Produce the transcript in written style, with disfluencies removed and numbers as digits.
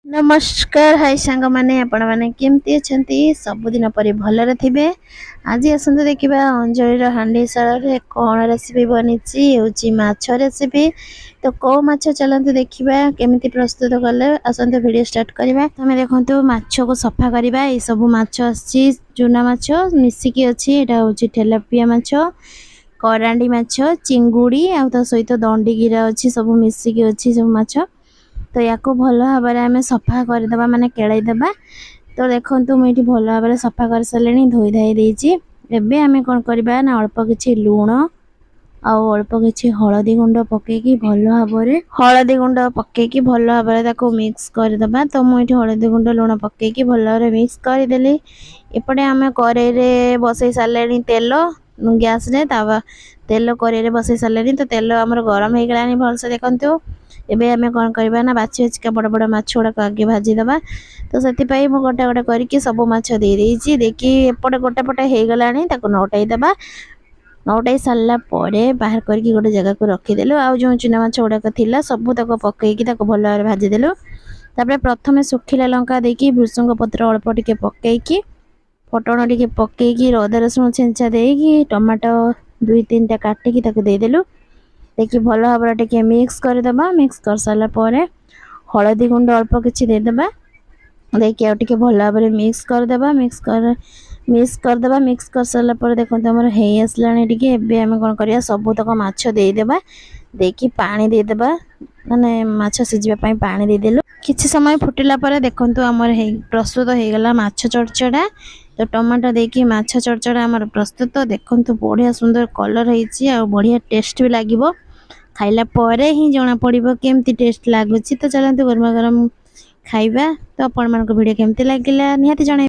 नमस्कार हाय सांग माने आपण माने केमती अछंती सबुदिन परि भलरे थिबे। आज आसंतु देखिबा अंजलिर हांडीशाल रे कोन रेसिपी बनिची होची माछ रेसिपी। तो को माछ चलंतु देखिबा केमिति प्रस्तुत करले आसंतु वीडियो स्टार्ट करबा। तमे देखंतु माछ को सफा करबा। ए सब माछ आछि चुना माछ मिसिकी अछि। एटा होची तेलापिया माछ करांडी माछ चिंगुडी आ त सहित दंडी गिरा अछि सब मिसिकी अछि सब माछ। तो या भल भाव आम सफा करदे माने केलईदेबा। तो देखो मुझे भल भाव सफा कर सारे धोई धाई देती। एबे आम कौन करबा ना अल्प किछि लुण आउ अल्प किछि हळदी गुंड पकेकी भल भाव हळदी गुंड पकेकी भल भाव मिक्स करदबा। तो मुझे हळदी गुंड लुण पकेकी भल भाव मिक्स करदेली। एपटे आम कड़े बसई सारे तेल गैस रे तावा तेल कड़े बसई सारे। तो तेल आमर गरम हो गलानी भलसे देखंतु। एबे आमे कोन करबा ना बाछि बाछि बड़ बड़ माछ गुडा आगे भाजी दबा। तो सेति पई मो गोटा गोटा करके सब माछ दे देछि। देखि एपटे गोटे पटे हे गलानी ताको नौटाई दबा। नौटाई सारला परे बाहर करके गोटे जगह को रखी देलु। आ जो चुना माछ गुडा थिला सब ताको पकेकी ताको भल भाबरे भाजी देलु। तापरे प्रथमे सुखिला लंका देकी भृसंग पत्र अल्प टिके पकेकी फटण टिके पकेकी अदा रसुण छेंचा देकी टमाटो 2-3 टा काटिकी ताको दे देलु। देखि भल भाव टिके मिक्स करदबा। मिक्स कर सारा परे हळदी गुंड अल्प किछि दे देबा। देखि आ टिके भल भाव मिक्स करदबा। मिक्स कर सारा परे देखो हमर हे आसलानी टिके। एबे हम कोन करिया सब तक माछ दे देबा। देखि पानी दे देबा माने माछ सिजिबा पई पानी दे देलु। किछि समय फुटिला परे देखंतु हमर हे प्रस्तुत हो गेला माछ चड़चड़ा। तो टमाटो देखि माछ चड़चड़ा हमर प्रस्तुत देखंतु बढ़िया सुंदर कलर ହେଇची आ बढ़िया टेस्ट भी लागिवो। खाइला परे ही जना पड़िबो केमती टेस्ट लागुची। तो चलंतु गरमा गरम खाइबा। तो आपण मान को वीडियो केमती लागिला निहाती जणे।